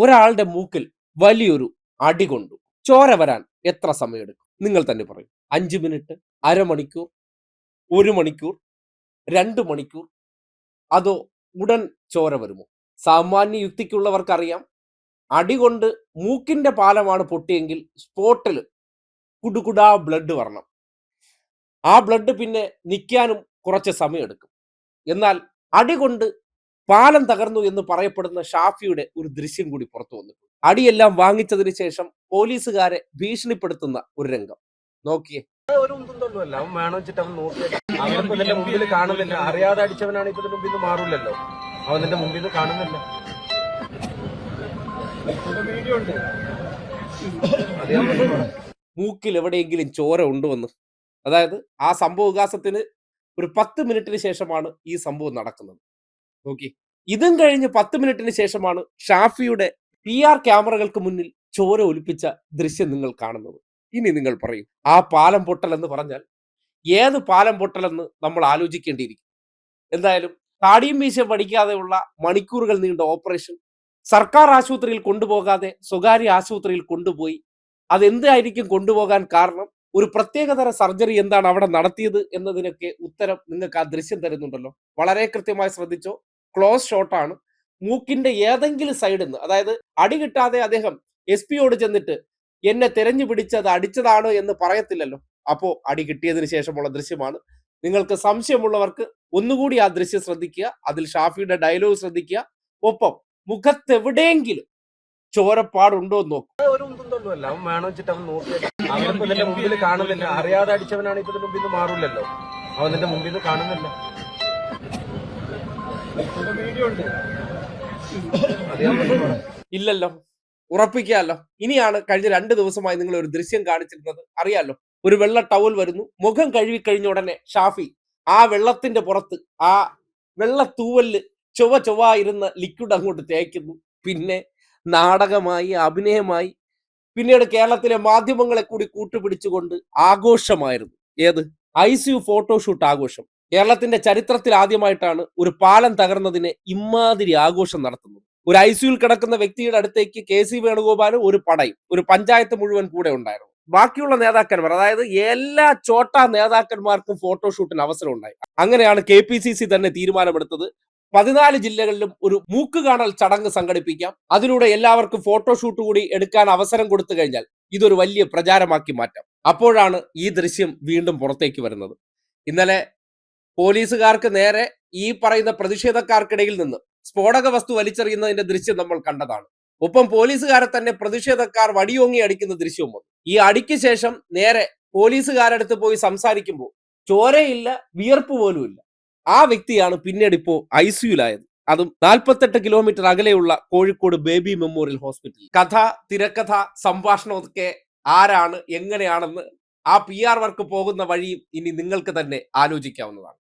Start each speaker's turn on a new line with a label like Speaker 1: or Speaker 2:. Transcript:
Speaker 1: ഒരാളുടെ മൂക്കിൽ വലിയൊരു അടി കൊണ്ടു. ചോര വരാൻ എത്ര സമയമെടുക്കും? നിങ്ങൾ തന്നെ പറയൂ. 5 മിനിറ്റ്, അരമണിക്കൂർ, 1 മണിക്കൂർ, 2 മണിക്കൂർ, അതോ ഉടൻ ചോര വരുമോ? സാമാന്യ യുക്തിക്കുള്ളവർക്കറിയാം, അടികൊണ്ട് മൂക്കിന്റെ പാലമാണ് പൊട്ടിയെങ്കിൽ സ്പോട്ടിൽ കുടുകുടാ ബ്ലഡ് വരണം. ആ ബ്ലഡ് പിന്നെ നിൽക്കാനും കുറച്ച് സമയമെടുക്കും. എന്നാൽ അടികൊണ്ട് പാലം തകർന്നു എന്ന് പറയപ്പെടുന്ന ഷാഫിയുടെ ഒരു ദൃശ്യം കൂടി പുറത്തു വന്നിട്ടുണ്ട്. അടിയെല്ലാം വാങ്ങിച്ചതിന് ശേഷം പോലീസുകാരെ ഭീഷണിപ്പെടുത്തുന്ന ഒരു രംഗം നോക്കിയേ.
Speaker 2: ഒരു ഒന്നുമല്ല, അവൻ വേണം വെച്ചിട്ട് അവൻ നോക്കിയത് അവനിപ്പോ ഇതിന്റെ മുമ്പിൽ കാണുന്നില്ല. അറിയാതെ അടിച്ചവനാണ് ഇപ്പൊ ഇതിന്റെ മുമ്പിൽ നിന്ന് മാറില്ലല്ലോ. അവൻ നിന്റെ മുമ്പിൽ നിന്ന് കാണുന്നില്ല. വീഡിയോ ഉണ്ട്.
Speaker 1: മൂക്കിൽ എവിടെയെങ്കിലും ചോര ഉണ്ടുവന്ന്, അതായത് ആ സംഭവവികാസത്തിന് ഒരു 10 മിനിറ്റിന് ശേഷമാണ് ഈ സംഭവം നടക്കുന്നത്. നോക്കി, ഇതും കഴിഞ്ഞ് 10 മിനിറ്റിന് ശേഷമാണ് ഷാഫിയുടെ PR ക്യാമറകൾക്ക് മുന്നിൽ ചോര ഒലിപ്പിച്ച ദൃശ്യം നിങ്ങൾ കാണുന്നത്. ഇനി നിങ്ങൾ പറയൂ, ആ പാലം പൊട്ടൽ എന്ന് പറഞ്ഞാൽ ഏത് പാലം പൊട്ടലെന്ന് നമ്മൾ ആലോചിക്കേണ്ടിയിരിക്കും. എന്തായാലും താടിയും മീശയും പഠിക്കാതെയുള്ള മണിക്കൂറുകൾ നീണ്ട ഓപ്പറേഷൻ സർക്കാർ ആശുപത്രിയിൽ കൊണ്ടുപോകാതെ സ്വകാര്യ ആശുപത്രിയിൽ കൊണ്ടുപോയി. അതെന്തായിരിക്കും കൊണ്ടുപോകാൻ കാരണം? ഒരു പ്രത്യേകതര സർജറി എന്താണ് അവിടെ നടത്തിയത് എന്നതിനൊക്കെ ഉത്തരം നിങ്ങൾക്ക് ആ ദൃശ്യം തരുന്നുണ്ടല്ലോ. വളരെ കൃത്യമായി ശ്രദ്ധിച്ചോ. ക്ലോസ് ഷോട്ടാണ്. മൂക്കിന്റെ ഏതെങ്കിലും സൈഡിൽ നിന്ന്, അതായത് അടി കിട്ടാതെ അദ്ദേഹം SP ചെന്നിട്ട് എന്നെ തെരഞ്ഞു പിടിച്ചത് അടിച്ചതാണ് എന്ന് പറയത്തില്ലല്ലോ. അപ്പോ അടി കിട്ടിയതിന് ശേഷമുള്ള ദൃശ്യമാണ്. നിങ്ങൾക്ക് സംശയമുള്ളവർക്ക് ഒന്നുകൂടി ആ ദൃശ്യം ശ്രദ്ധിക്കുക. അതിൽ ഷാഫിയുടെ ഡയലോഗ് ശ്രദ്ധിക്കുക. ഒപ്പം മുഖത്തെവിടെയെങ്കിലും ചോരപ്പാടുണ്ടോ എന്ന് നോക്കും.
Speaker 2: ഒരു ഒന്നുമല്ല, അവൻ വേണം വെച്ചിട്ട് അവൻ നോക്കിയത് അവനിപ്പോ ഇതിന്റെ മുമ്പിൽ കാണുന്നില്ല. അറിയാതെ അടിച്ചവനാണ് ഇപ്പൊ ഇതിന്റെ മുമ്പിൽ നിന്ന് മാറില്ലല്ലോ. അവൻ നിന്റെ മുമ്പിൽ നിന്ന് കാണുന്നില്ല. വീഡിയോ ഉണ്ട്.
Speaker 1: ഇല്ലല്ലോ, ഉറപ്പിക്കാമല്ലോ. ഇനിയാണ് കഴിഞ്ഞ 2 ദിവസമായി നിങ്ങൾ ഒരു ദൃശ്യം കാണിച്ചിരുന്നത്. അറിയാലോ, ഒരു വെള്ള ടവൽ വരുന്നു, മുഖം കഴുകി കഴിഞ്ഞ ഉടനെ ഷാഫി ആ വെള്ളത്തിന്റെ പുറത്ത് ആ വെള്ള തൂവല് ചൊവ്വ ഇരുന്ന ലിക്വിഡ് അങ്ങോട്ട് തേക്കുന്നു. പിന്നെ നാടകമായി, അഭിനയമായി, പിന്നീട് കേരളത്തിലെ മാധ്യമങ്ങളെ കൂടി കൂട്ടുപിടിച്ചുകൊണ്ട് ആഘോഷമായിരുന്നു. ഏത്? ICU ഫോട്ടോഷൂട്ട് ആഘോഷം. കേരളത്തിന്റെ ചരിത്രത്തിൽ ആദ്യമായിട്ടാണ് ഒരു പാലം തകർന്നതിന് ഇമാതിരി ആഘോഷം നടത്തുന്നത്. ഒരു ICUയിൽ കിടക്കുന്ന വ്യക്തിയുടെ അടുത്തേക്ക് KC വേണുഗോപാലും ഒരു പടയും ഒരു പഞ്ചായത്ത് മുഴുവൻ കൂടെ ഉണ്ടായിരുന്നു. ബാക്കിയുള്ള നേതാക്കന്മാർ, അതായത് എല്ലാ ചോട്ടാ നേതാക്കന്മാർക്കും ഫോട്ടോഷൂട്ടിന് അവസരം ഉണ്ടായി. അങ്ങനെയാണ് KPCC തന്നെ തീരുമാനമെടുത്തത്. 14 ജില്ലകളിലും ഒരു മൂക്ക് കാണൽ ചടങ്ങ് സംഘടിപ്പിക്കാം. അതിലൂടെ എല്ലാവർക്കും ഫോട്ടോഷൂട്ട് കൂടി എടുക്കാൻ അവസരം കൊടുത്തു കഴിഞ്ഞാൽ ഇതൊരു വലിയ പ്രചാരമാക്കി മാറ്റാം. അപ്പോഴാണ് ഈ ദൃശ്യം വീണ്ടും പുറത്തേക്ക് വരുന്നത്. ഇന്നലെ പോലീസുകാർക്ക് നേരെ ഈ പറയുന്ന പ്രതിഷേധക്കാർക്കിടയിൽ നിന്ന് സ്ഫോടക വസ്തു വലിച്ചെറിയുന്നതിന്റെ ദൃശ്യം നമ്മൾ കണ്ടതാണ്. ഒപ്പം പോലീസുകാരെ തന്നെ പ്രതിഷേധക്കാർ വടിയോങ്ങി അടിക്കുന്ന ദൃശ്യവും വന്നു. ഈ അടിക്ക് ശേഷം നേരെ പോലീസുകാരടുത്ത് പോയി സംസാരിക്കുമ്പോൾ ചോരയില്ല, വിയർപ്പ് പോലും ഇല്ല. ആ വ്യക്തിയാണ് പിന്നീട് ഇപ്പോൾ ICUലായത്. അതും 48 കിലോമീറ്റർ അകലെയുള്ള കോഴിക്കോട് ബേബി മെമ്മോറിയൽ ഹോസ്പിറ്റൽ. കഥ, തിരക്കഥ, സംഭാഷണമൊക്കെ ആരാണ്, എങ്ങനെയാണെന്ന് ആ PR വർക്ക് പോകുന്ന വഴിയും ഇനി നിങ്ങൾക്ക് തന്നെ ആലോചിക്കാവുന്നതാണ്.